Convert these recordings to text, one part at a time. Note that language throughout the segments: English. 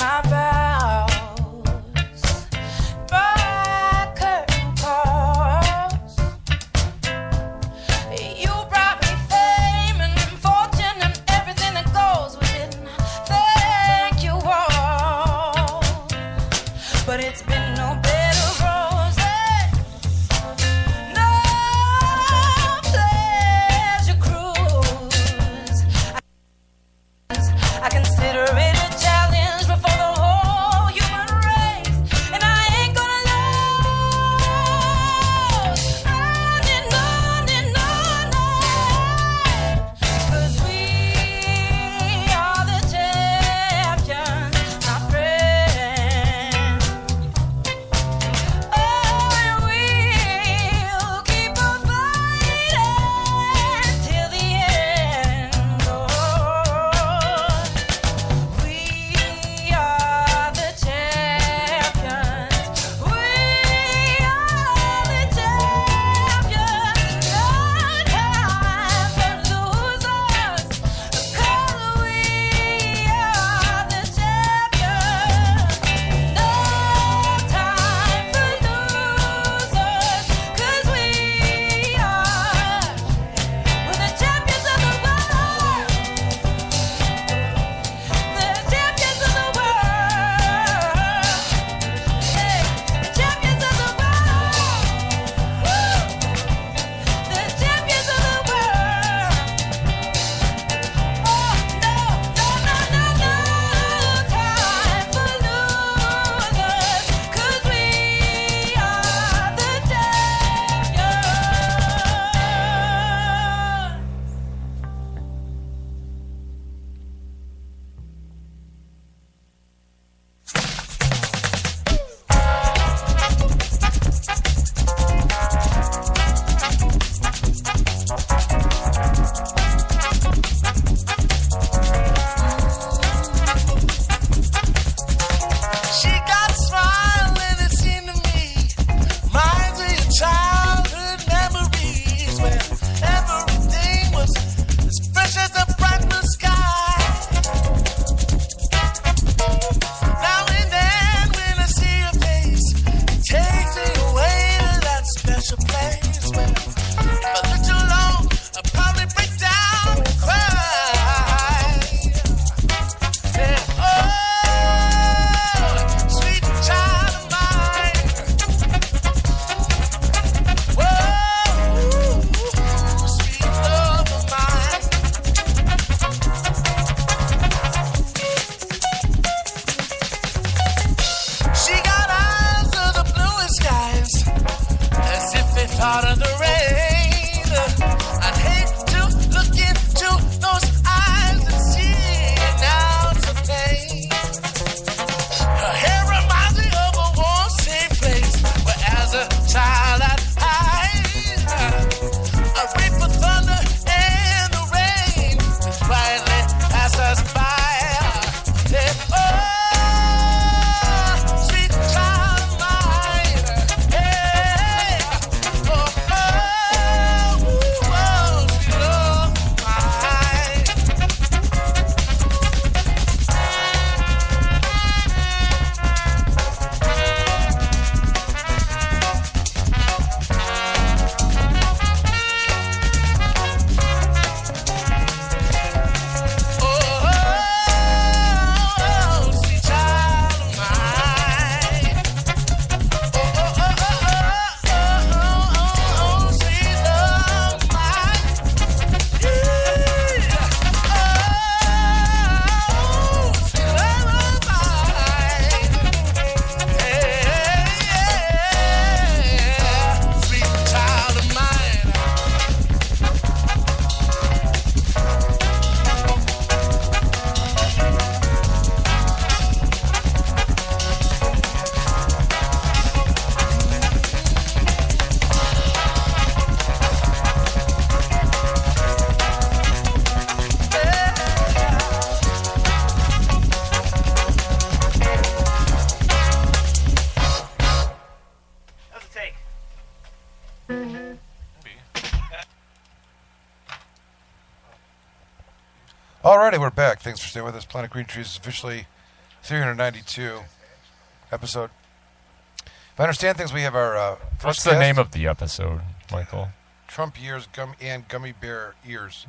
my vows. My curtain calls. You brought me fame and fortune and everything that goes with it. Thank you all. But it's been no bed of roses, no pleasure cruise. I consider it a challenge before the whole human race, and I ain't gonna lose. On and on and on, 'cause we are the champions, my friend. Oh, and we'll keep on fighting till the end. Oh, we are the champions. We are the champions. No time for losers, 'cause we are the champions. No time for losers, 'cause we're the champions of the world. The champions of the world. Hey, the champions of the world. Woo! The champions of the world. Oh, no, no, no, no, no time for losers, 'cause we are the champions. She got a smile and it seemed to me reminds me of childhood memories where everything was as fresh as the bright blue sky. Now and then when I see your face, it takes me away to that special place where if I look too long, I'll probably break down and cry. Yeah, oh, sweet child of mine. Whoa, sweet love of mine. She got eyes of the bluest skies, as if they thought of the rain. I'd hate to look into those eyes and see an ounce of pain. Her hair reminds me of a warm, safe place where as a child I'd hide. I wait for thunder and the rain to quietly pass us by. Yeah, oh, sweet child of mine. Hey, oh, Alrighty, we're back. Thanks for staying with us. Planet Green Trees is officially 392 episode. If I understand things, we have our first What's the guest, name of the episode, Michael? Trump Years and Gummy Bear Ears.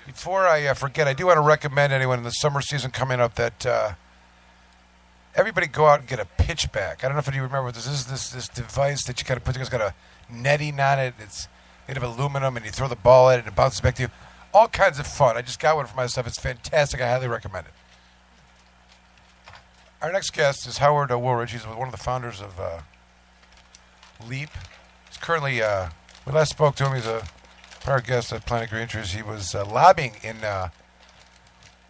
Before I forget, I do want to recommend anyone in the summer season coming up that everybody go out and get a pitchback. I don't know if you remember this. This device that you kind of put together. It's got a netting on it. It's made of aluminum, and you throw the ball at it, and it bounces back to you. All kinds of fun. I just got one for myself. It's fantastic. I highly recommend it. Our next guest is Howard Woolridge. He's one of the founders of LEAP. He's currently, we last spoke to him. He's a prior guest at Planet Green Trees. He was lobbying in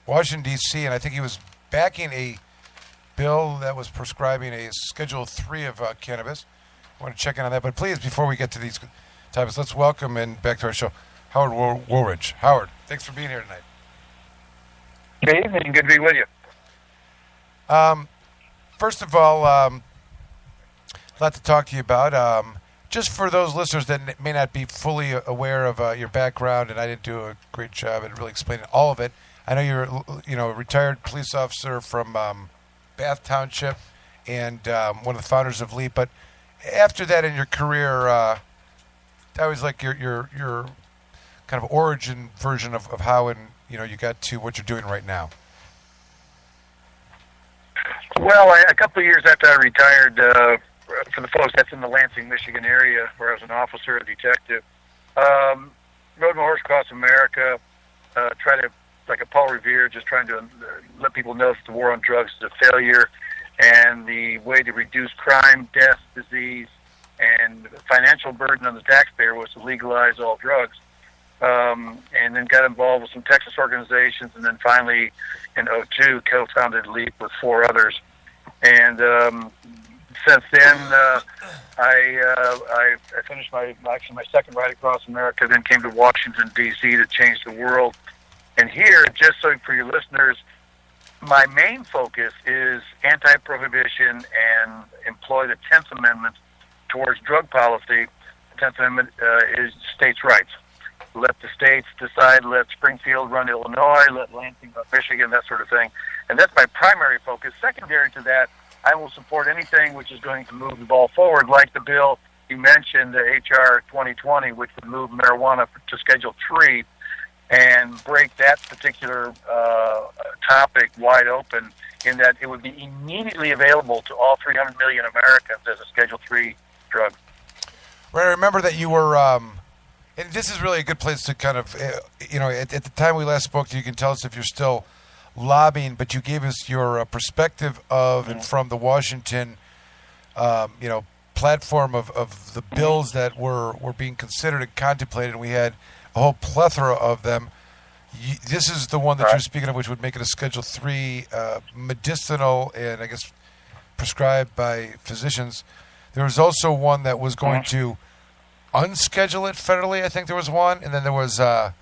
Washington, D.C., and I think he was backing a bill that was prescribing a Schedule 3 of cannabis. I want to check in on that. But please, before we get to these topics, let's welcome and back to our show, Howard Woolridge. Howard, thanks for being here tonight. Good evening. Good to be with you. First of all, a lot to talk to you about. Just for those listeners that may not be fully aware of your background, and I didn't do a great job at really explaining all of it. I know you're, a retired police officer from Bath Township and one of the founders of LEAP. But after that in your career, I was like your kind of origin version of how you got to what you're doing right now. Well, a couple of years after I retired, for the folks that's in the Lansing, Michigan area, where I was an officer, a detective, rode my horse across America, tried to, like a Paul Revere, just trying to let people know that the war on drugs is a failure, and the way to reduce crime, death, disease, and financial burden on the taxpayer was to legalize all drugs. And then got involved with some Texas organizations, and then finally in 2002 co-founded LEAP with 4 others. And since then, I finished my second ride across America, then came to Washington, D.C. to change the world. And here, just so for your listeners, my main focus is anti-prohibition and employ the 10th Amendment towards drug policy. The 10th Amendment is states' rights. Let the states decide, let Springfield run Illinois, let Lansing run Michigan, that sort of thing. And that's my primary focus. Secondary to that, I will support anything which is going to move the ball forward, like the bill you mentioned, the H.R. 2020, which would move marijuana to Schedule 3 and break that particular topic wide open, in that it would be immediately available to all 300 million Americans as a Schedule 3 drug. Right, I remember that you were... and this is really a good place to kind of, at the time we last spoke to you, you can tell us if you're still lobbying, but you gave us your perspective of and from the Washington, platform of the bills that were being considered and contemplated, and we had a whole plethora of them. This is the one that you're speaking of, which would make it a Schedule 3, medicinal, and I guess prescribed by physicians. There was also one that was going to unschedule it federally. I think there was one, and then there was and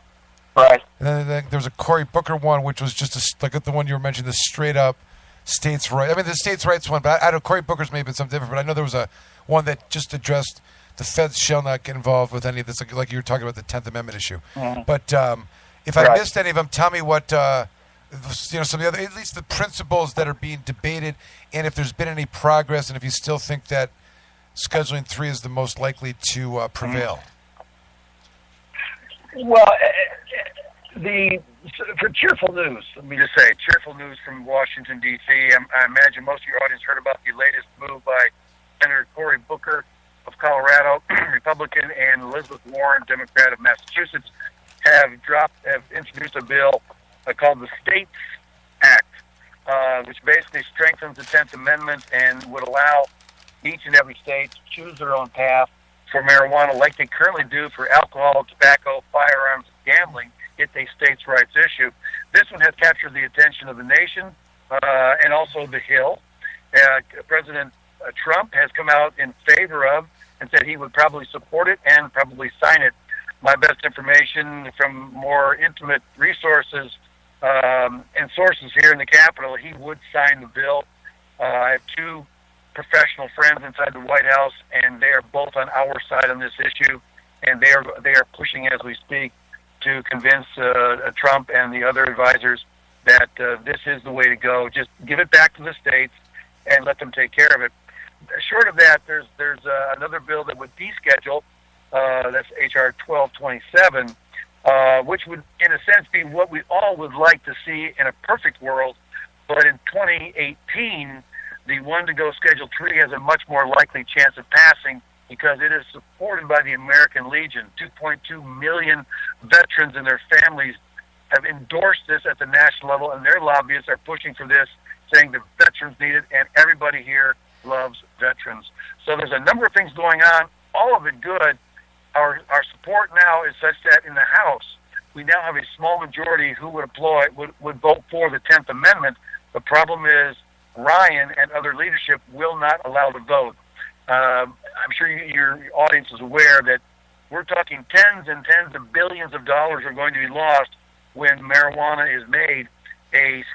then there was a Cory Booker one, which was just like the one you were mentioning, the straight up states' rights. I mean, the states' rights one, but I know Cory Booker's may have been something different. But I know there was a one that just addressed the feds shall not get involved with any of this, like you were talking about the 10th Amendment issue. Mm-hmm. But if I missed any of them, tell me what some of the other, at least the principles that are being debated, and if there's been any progress, and if you still think that Scheduling 3 is the most likely to prevail. Well, for cheerful news, let me just say, cheerful news from Washington, D.C. I imagine most of your audience heard about the latest move by Senator Cory Booker of Colorado, Republican, and Elizabeth Warren, Democrat of Massachusetts, have introduced a bill called the States Act, which basically strengthens the 10th Amendment and would allow each and every state to choose their own path for marijuana, like they currently do for alcohol, tobacco, firearms, and gambling. It's a states' rights issue. This one has captured the attention of the nation and also the Hill. President Trump has come out in favor of and said he would probably support it and probably sign it. My best information from more intimate resources and sources here in the Capitol, he would sign the bill. I have 2 professional friends inside the White House, and they are both on our side on this issue, and they are pushing as we speak to convince Trump and the other advisors that this is the way to go. Just give it back to the states and let them take care of it. Short of that, there's another bill that would deschedule. That's H.R. 1227, which would, in a sense, be what we all would like to see in a perfect world. But in 2018, the one to go Schedule 3 has a much more likely chance of passing because it is supported by the American Legion. 2.2 million veterans and their families have endorsed this at the national level, and their lobbyists are pushing for this, saying the veterans need it, and everybody here loves veterans. So there's a number of things going on, all of it good. Our support now is such that in the House, we now have a small majority who would vote for the 10th Amendment. The problem is Ryan and other leadership will not allow the vote. I'm sure your audience is aware that we're talking tens and tens of billions of dollars are going to be lost when marijuana is made a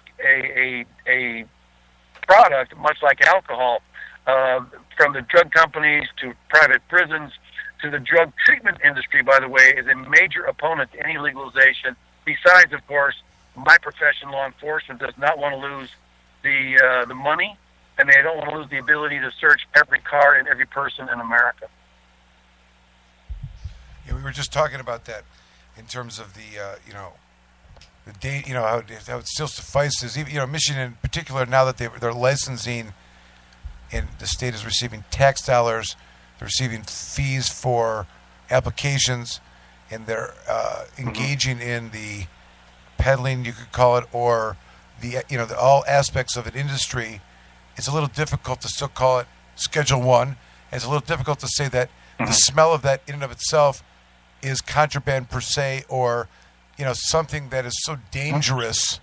product much like alcohol, from the drug companies to private prisons to the drug treatment industry, by the way, is a major opponent to any legalization. Besides, of course, my profession, law enforcement, does not want to lose the money, and they don't want to lose the ability to search every car and every person in America. Yeah, we were just talking about that in terms of the how it still suffices. Even Michigan in particular, now that they're licensing, and the state is receiving tax dollars, they're receiving fees for applications, and they're engaging in the peddling, you could call it, or the all aspects of an industry. It's a little difficult to still call it Schedule 1. And it's a little difficult to say that the smell of that in and of itself is contraband per se, or something that is so dangerous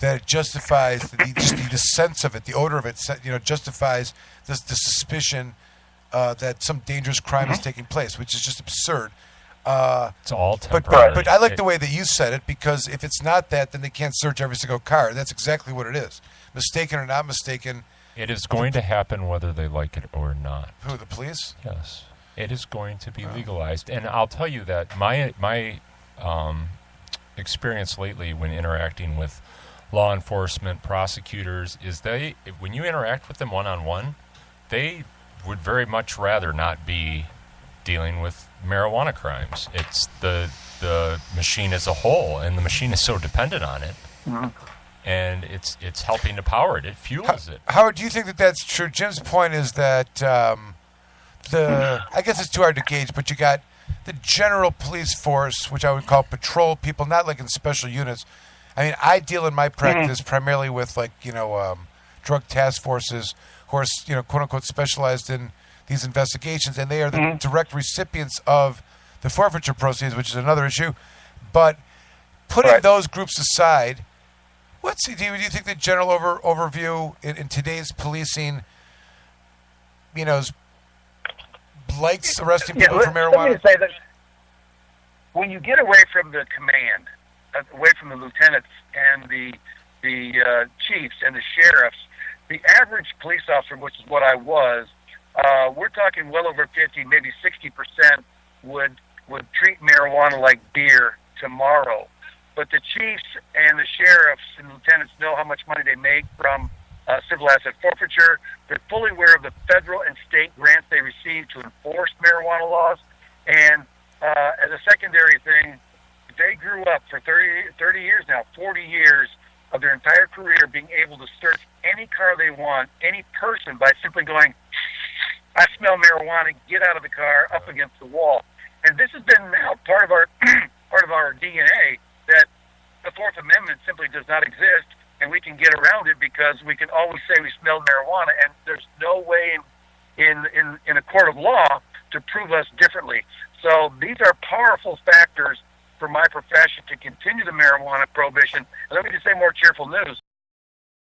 that it justifies the sense of it, the odor of it, justifies the suspicion that some dangerous crime is taking place, which is just absurd. It's all temporary. But I like the way that you said it, because if it's not that, then they can't search every single car. That's exactly what it is. Mistaken or not mistaken. It is going to happen whether they like it or not. Who, the police? Yes. It is going to be legalized. And I'll tell you that my experience lately when interacting with law enforcement, prosecutors, is when you interact with them one-on-one, they would very much rather not be dealing with marijuana crimes. It's the machine as a whole, and the machine is so dependent on it. Mm-hmm. And it's helping to power it. It fuels it. Howard, do you think that that's true? Jim's point is that I guess it's too hard to gauge, but you got the general police force, which I would call patrol people, not like in special units. I mean, I deal in my practice primarily with drug task forces who are quote unquote specialized in these investigations, and they are the direct recipients of the forfeiture proceeds, which is another issue. But putting those groups aside, do you think the general overview in today's policing, likes arresting people for marijuana? Let me say that when you get away from the command, away from the lieutenants and the chiefs and the sheriffs, the average police officer, which is what I was, we're talking well over 50, maybe 60% would treat marijuana like beer tomorrow. But the chiefs and the sheriffs and lieutenants know how much money they make from civil asset forfeiture. They're fully aware of the federal and state grants they receive to enforce marijuana laws. And as a secondary thing, they grew up for 30 years now, 40 years of their entire career being able to search any car they want, any person, by simply going, I smell marijuana, get out of the car, up against the wall. And this has been now part of our DNA, that the Fourth Amendment simply does not exist, and we can get around it because we can always say we smell marijuana, and there's no way in a court of law to prove us differently. So these are powerful factors for my profession to continue the marijuana prohibition. And let me just say more cheerful news.